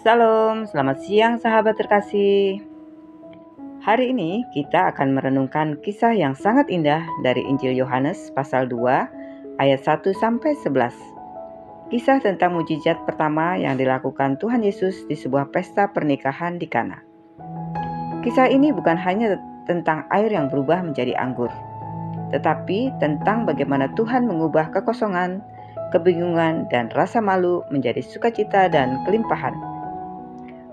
Salam, selamat siang sahabat terkasih. Hari ini kita akan merenungkan kisah yang sangat indah dari Injil Yohanes pasal 2 ayat 1-11. Kisah tentang mukjizat pertama yang dilakukan Tuhan Yesus di sebuah pesta pernikahan di Kana. Kisah ini bukan hanya tentang air yang berubah menjadi anggur, tetapi tentang bagaimana Tuhan mengubah kekosongan, kebingungan, dan rasa malu menjadi sukacita dan kelimpahan.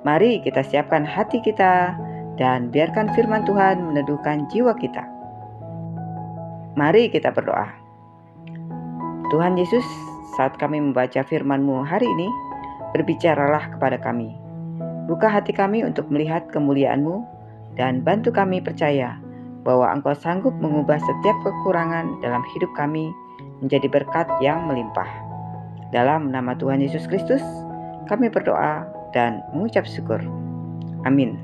Mari kita siapkan hati kita dan biarkan firman Tuhan meneduhkan jiwa kita. Mari kita berdoa. Tuhan Yesus, saat kami membaca firman-Mu hari ini, berbicaralah kepada kami. Buka hati kami untuk melihat kemuliaan-Mu dan bantu kami percaya bahwa Engkau sanggup mengubah setiap kekurangan dalam hidup kami menjadi berkat yang melimpah. Dalam nama Tuhan Yesus Kristus, kami berdoa dan mengucap syukur. Amin.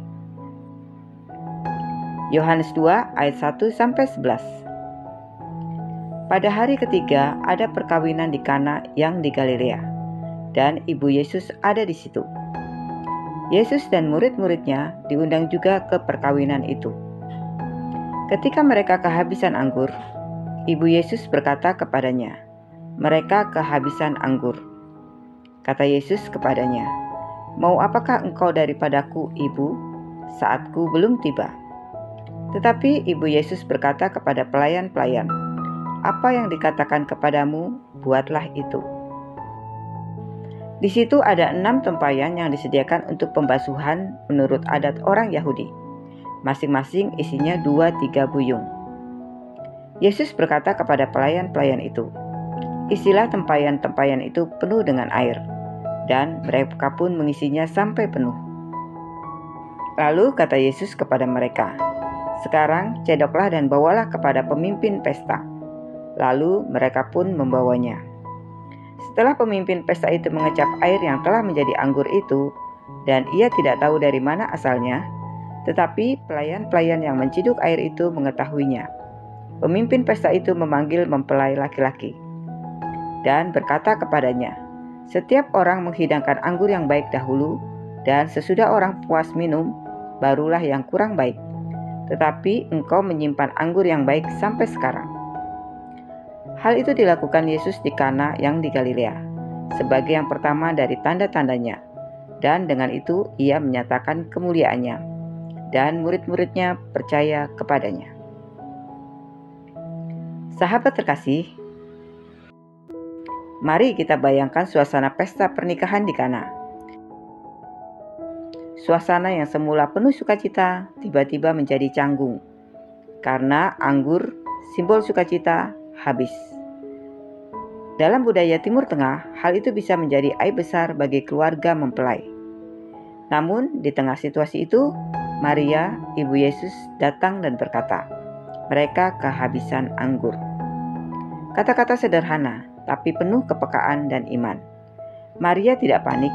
Yohanes 2 ayat 1-11. Pada hari ketiga ada perkawinan di Kana yang di Galilea, dan ibu Yesus ada di situ. Yesus dan murid-muridnya diundang juga ke perkawinan itu. Ketika mereka kehabisan anggur, ibu Yesus berkata kepadanya, "Mereka kehabisan anggur." Kata Yesus kepadanya, "Mau apakah engkau daripadaku, ibu? Saatku belum tiba." Tetapi ibu Yesus berkata kepada pelayan-pelayan, "Apa yang dikatakan kepadamu, buatlah itu." Di situ ada 6 tempayan yang disediakan untuk pembasuhan menurut adat orang Yahudi. Masing-masing isinya 2-3 buyung. Yesus berkata kepada pelayan-pelayan itu, "Isilah tempayan-tempayan itu penuh dengan air." Dan mereka pun mengisinya sampai penuh. Lalu kata Yesus kepada mereka, "Sekarang cedoklah dan bawalah kepada pemimpin pesta." Lalu mereka pun membawanya. Setelah pemimpin pesta itu mengecap air yang telah menjadi anggur itu, dan ia tidak tahu dari mana asalnya, tetapi pelayan-pelayan yang menciduk air itu mengetahuinya. Pemimpin pesta itu memanggil mempelai laki-laki dan berkata kepadanya, "Setiap orang menghidangkan anggur yang baik dahulu, dan sesudah orang puas minum, barulah yang kurang baik. Tetapi engkau menyimpan anggur yang baik sampai sekarang." Hal itu dilakukan Yesus di Kana yang di Galilea, sebagai yang pertama dari tanda-tandanya, dan dengan itu ia menyatakan kemuliaannya, dan murid-muridnya percaya kepadanya. Sahabat terkasih, mari kita bayangkan suasana pesta pernikahan di Kana. Suasana yang semula penuh sukacita tiba-tiba menjadi canggung karena anggur, simbol sukacita, habis. Dalam budaya Timur Tengah, hal itu bisa menjadi aib besar bagi keluarga mempelai. Namun, di tengah situasi itu, Maria, ibu Yesus, datang dan berkata, "Mereka kehabisan anggur." Kata-kata sederhana, tapi penuh kepekaan dan iman. Maria tidak panik.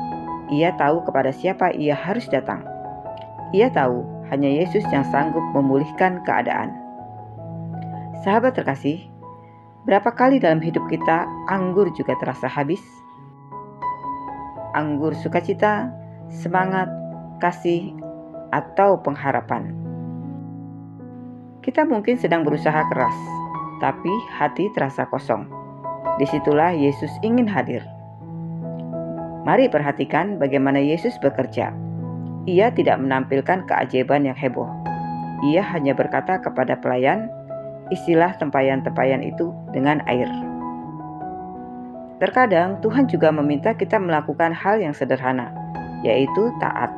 Ia tahu kepada siapa ia harus datang. Ia tahu hanya Yesus yang sanggup memulihkan keadaan. Sahabat terkasih, berapa kali dalam hidup kita anggur juga terasa habis? Anggur sukacita, semangat, kasih, atau pengharapan. Kita mungkin sedang berusaha keras, tapi hati terasa kosong. Disitulah Yesus ingin hadir. Mari perhatikan bagaimana Yesus bekerja. Ia tidak menampilkan keajaiban yang heboh. Ia hanya berkata kepada pelayan, "Isilah tempayan-tempayan itu dengan air." Terkadang Tuhan juga meminta kita melakukan hal yang sederhana, yaitu taat,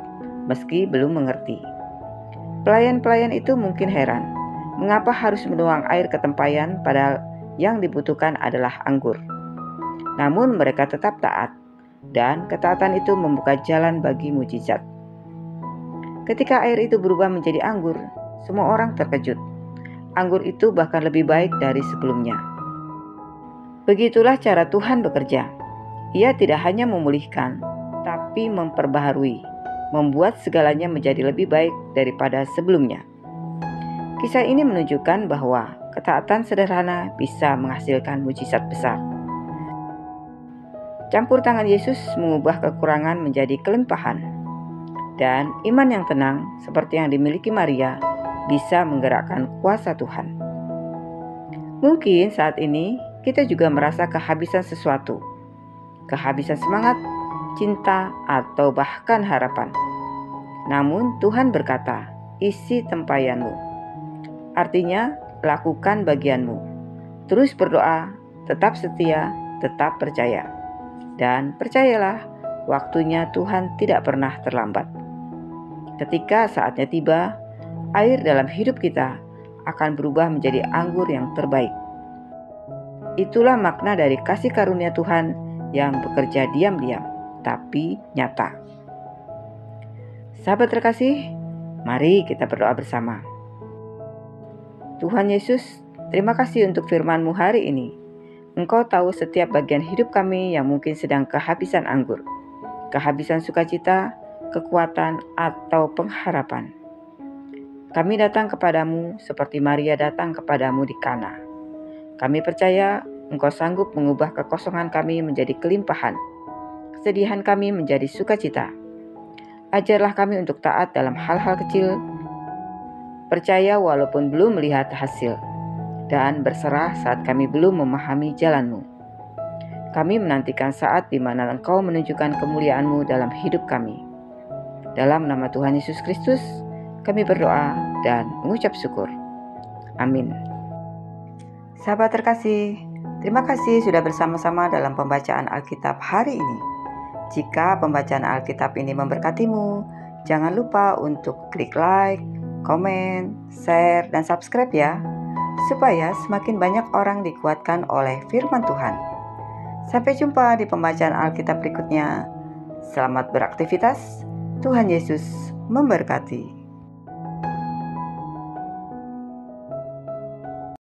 meski belum mengerti. Pelayan-pelayan itu mungkin heran, mengapa harus menuang air ke tempayan padahal yang dibutuhkan adalah anggur. Namun mereka tetap taat, dan ketaatan itu membuka jalan bagi mukjizat. Ketika air itu berubah menjadi anggur, semua orang terkejut. Anggur itu bahkan lebih baik dari sebelumnya. Begitulah cara Tuhan bekerja. Ia tidak hanya memulihkan, tapi memperbaharui, membuat segalanya menjadi lebih baik daripada sebelumnya. Kisah ini menunjukkan bahwa ketaatan sederhana bisa menghasilkan mukjizat besar. Campur tangan Yesus mengubah kekurangan menjadi kelimpahan. Dan iman yang tenang seperti yang dimiliki Maria bisa menggerakkan kuasa Tuhan. Mungkin saat ini kita juga merasa kehabisan sesuatu, kehabisan semangat, cinta, atau bahkan harapan. Namun Tuhan berkata, isi tempayanmu. Artinya, lakukan bagianmu. Terus berdoa, tetap setia, tetap percaya. Dan percayalah, waktunya Tuhan tidak pernah terlambat. Ketika saatnya tiba, air dalam hidup kita akan berubah menjadi anggur yang terbaik. Itulah makna dari kasih karunia Tuhan yang bekerja diam-diam, tapi nyata. Sahabat terkasih, mari kita berdoa bersama. Tuhan Yesus, terima kasih untuk firman-Mu hari ini. Engkau tahu setiap bagian hidup kami yang mungkin sedang kehabisan anggur, kehabisan sukacita, kekuatan, atau pengharapan. Kami datang kepadamu seperti Maria datang kepadamu di Kana. Kami percaya Engkau sanggup mengubah kekosongan kami menjadi kelimpahan, kesedihan kami menjadi sukacita. Ajarlah kami untuk taat dalam hal-hal kecil, percaya walaupun belum melihat hasil, dan berserah saat kami belum memahami jalan-Mu. Kami menantikan saat di mana Engkau menunjukkan kemuliaan-Mu dalam hidup kami. Dalam nama Tuhan Yesus Kristus, kami berdoa dan mengucap syukur. Amin. Sahabat terkasih, terima kasih sudah bersama-sama dalam pembacaan Alkitab hari ini. Jika pembacaan Alkitab ini memberkatimu, jangan lupa untuk klik like, komen, share, dan subscribe ya, supaya semakin banyak orang dikuatkan oleh firman Tuhan. Sampai jumpa di pembacaan Alkitab berikutnya. Selamat beraktivitas. Tuhan Yesus memberkati.